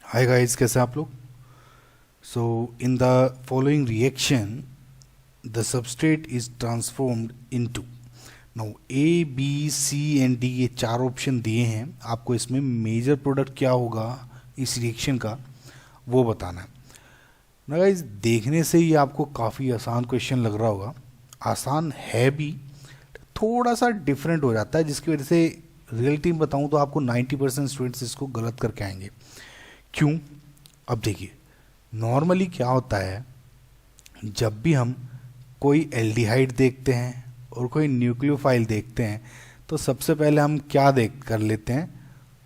Hi guys, कैसे हैं आप लोग। So in the following reaction the substrate is transformed into. Now A B C and D ये चार ऑप्शन दिए हैं आपको। इसमें मेजर प्रोडक्ट क्या होगा इस रिएक्शन का वो बताना है ना गाइस। देखने से ही आपको काफ़ी आसान क्वेश्चन लग रहा होगा। आसान है भी, थोड़ा सा डिफरेंट हो जाता है, जिसकी वजह से रियलिटी में बताऊं तो आपको 90% स्टूडेंट्स इसको गलत करके आएंगे। क्यों? अब देखिए, नॉर्मली क्या होता है, जब भी हम कोई एल्डिहाइड देखते हैं और कोई न्यूक्लियोफाइल देखते हैं तो सबसे पहले हम क्या देख कर लेते हैं,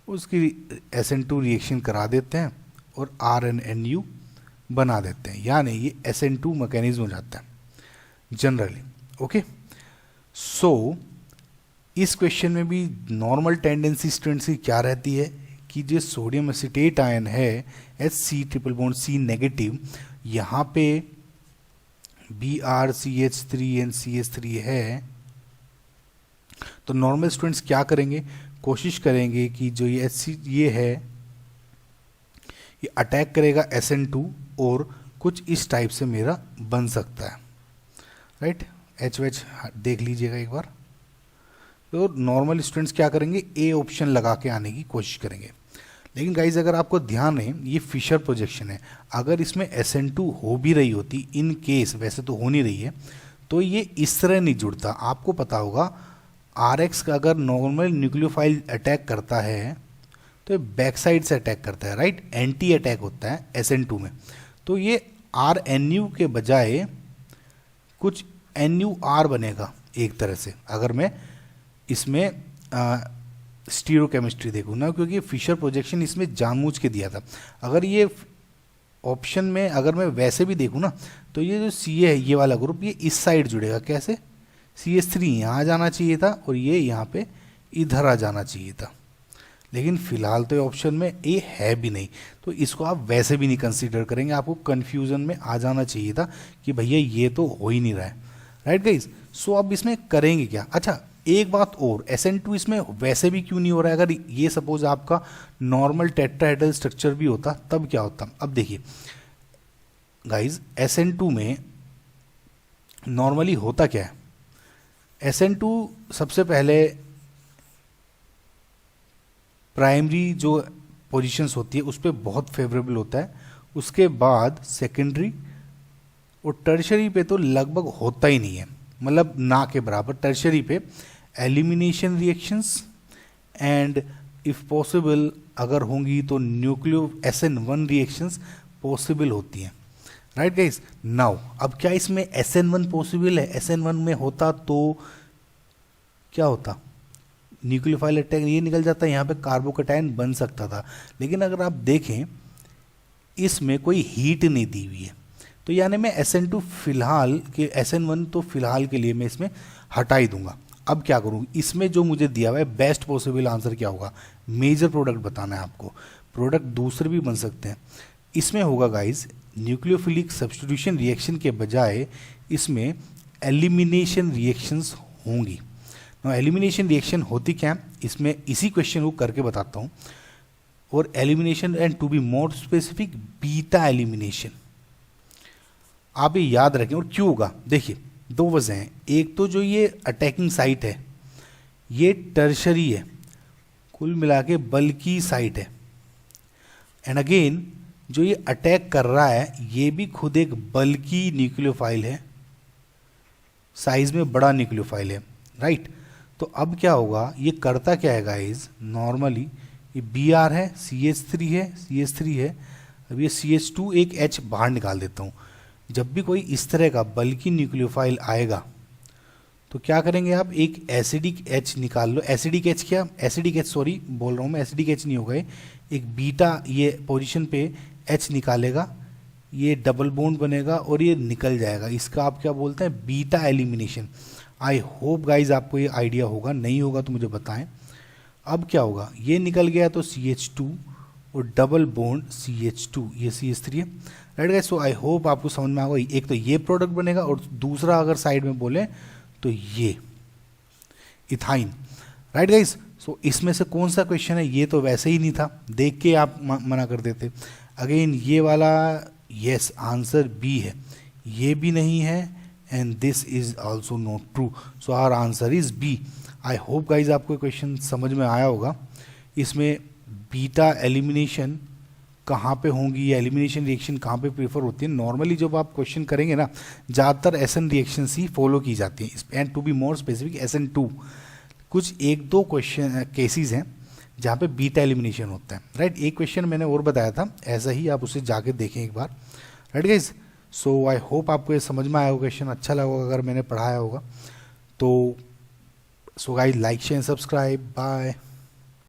उसकी SN2 रिएक्शन करा देते हैं और RNNU बना देते हैं, यानी ये SN2 मैकेनिज्म हो जाता है जनरली। ओके, सो इस क्वेश्चन में भी नॉर्मल टेंडेंसी स्टूडेंट्स की क्या रहती है कि जो सोडियम एसिटेट आयन है H triple bond C negative, यहाँ पे BrCH3 NCH3 है, तो नॉर्मल स्टूडेंट्स क्या करेंगे, कोशिश करेंगे कि जो ये ये है ये अटैक करेगा SN2 और कुछ इस टाइप से मेरा बन सकता है, राइट। HH देख लीजिएगा एक बार। तो नॉर्मल स्टूडेंट्स क्या करेंगे, ए ऑप्शन लगा के आने की कोशिश करेंगे। लेकिन गाइज अगर आपको ध्यान है, ये फिशर प्रोजेक्शन है, अगर इसमें SN2 हो भी रही होती, इन केस वैसे तो हो नहीं रही है, तो ये इस तरह नहीं जुड़ता। आपको पता होगा RX का अगर नॉर्मल न्यूक्लियोफाइल अटैक करता है तो ये बैक साइड से अटैक करता है, राइट। एंटी अटैक होता है SN2 में। तो ये RNU के बजाय कुछ NUR बनेगा एक तरह से, अगर मैं इसमें स्टीरियोकेमिस्ट्री देखूँ ना, क्योंकि फिशर प्रोजेक्शन इसमें जानबूझ के दिया था। अगर ये ऑप्शन में अगर मैं वैसे भी देखूँ ना, तो ये जो CA है, ये वाला ग्रुप, ये इस साइड जुड़ेगा। कैसे? CH3 यहाँ जाना चाहिए था और ये यहाँ पे इधर आ जाना चाहिए था, लेकिन फिलहाल तो ये ऑप्शन में ए है भी नहीं, तो इसको आप वैसे भी नहीं कंसीडर करेंगे। आपको कन्फ्यूजन में आ जाना चाहिए था कि भैया ये तो हो ही नहीं रहा है, राइट गाइज। सो अब इसमें करेंगे क्या? अच्छा, एक बात और, SN2 इसमें वैसे भी क्यों नहीं हो रहा है? अगर ये सपोज आपका नॉर्मल टेट्राहेड्रल स्ट्रक्चर भी होता तब क्या होता? अब देखिए गाइज, SN2 में नॉर्मली होता क्या है, SN2 सबसे पहले प्राइमरी जो पोजीशंस होती है उस पर बहुत फेवरेबल होता है, उसके बाद सेकेंडरी और टर्शरी पे तो लगभग होता ही नहीं है, मतलब ना के बराबर। टर्शरी पे elimination reactions and if possible अगर होंगी तो न्यूक्लियो SN1 रिएक्शंस पॉसिबल होती हैं, राइट गाइस। नाउ अब क्या इसमें SN1 पॉसिबल है? SN1 में होता तो क्या होता, न्यूक्लियोफाइल अटैक ये निकल जाता है, यहाँ पे कार्बोकैटायन बन सकता था। लेकिन अगर आप देखें इसमें कोई हीट नहीं दी हुई है, तो यानी मैं SN2 फिलहाल के, SN1 तो फिलहाल के लिए मैं इसमें हटा ही दूंगा। अब क्या करूँ, इसमें जो मुझे दिया हुआ है बेस्ट पॉसिबल आंसर क्या होगा, मेजर प्रोडक्ट बताना है आपको। प्रोडक्ट दूसरे भी बन सकते हैं। इसमें होगा गाइज, न्यूक्लियोफिलिक सब्स्टिट्यूशन रिएक्शन के बजाय इसमें एलिमिनेशन रिएक्शंस होंगी। एलिमिनेशन रिएक्शन होती क्या, इसमें इसी क्वेश्चन को करके बताता हूँ। और elimination and to be more specific, beta elimination. आप ये याद रखें। और क्यों होगा, देखिए दो वजह हैं। एक तो जो ये अटैकिंग साइट है ये टर्शरी है, कुल मिला के बल्कि साइट है। एंड अगेन जो ये अटैक कर रहा है ये भी खुद एक बल्कि न्यूक्लियोफाइल है, साइज में बड़ा न्यूक्लियोफाइल है, राइट। तो अब क्या होगा, ये करता क्या है गाइज, नॉर्मली ये Br है, CH3 है, CH3 है। अब ये CH2 एक H बाहर निकाल देता हूँ। जब भी कोई इस तरह का बल्कि न्यूक्लियोफाइल आएगा तो क्या करेंगे आप, एक एसिडिक H निकाल लो। एसिडिक H क्या, एसिडिक H, सॉरी बोल रहा हूँ मैं, एसिडिक H नहीं होगा, एक बीटा ये पोजीशन पे H निकालेगा, ये डबल बॉन्ड बनेगा और ये निकल जाएगा। इसका आप क्या बोलते हैं, बीटा एलिमिनेशन। आई होप गाइज आपको ये आइडिया होगा, नहीं होगा तो मुझे बताएं। अब क्या होगा, ये निकल गया तो CH2 और डबल बॉन्ड CH2, ये CH3 है, right guys. So I hope आपको समझ में आएगा। एक तो ये प्रोडक्ट बनेगा और दूसरा अगर साइड में बोले तो ये इथाइन, राइट गाइस। सो इसमें से कौन सा क्वेश्चन है, ये तो वैसे ही नहीं था, देख के आप मना कर देते। अगेन ये वाला यस आंसर बी है, ये भी नहीं है, and this is also not true, so our answer is B. I hope guys आपको क्वेश्चन समझ में आया होगा। इसमें बीटा एलिमिनेशन कहाँ पे होंगी या एलिमिनेशन रिएक्शन कहाँ पे प्रीफर होती है, नॉर्मली जब आप क्वेश्चन करेंगे ना ज़्यादातर एसएन रिएक्शन ही फॉलो की जाती हैं, and to be more specific SN2। कुछ एक दो क्वेश्चन केसेस हैं जहाँ पे बीटा एलिमिनेशन होता है, राइट। एक क्वेश्चन मैंने और बताया था ऐसा ही, आप उसे जाके देखें एक बार, right guys. So I hope आपको ये समझ में आया होगा, क्वेश्चन अच्छा लगा होगा अगर मैंने पढ़ाया होगा तो। So guys like share subscribe, bye.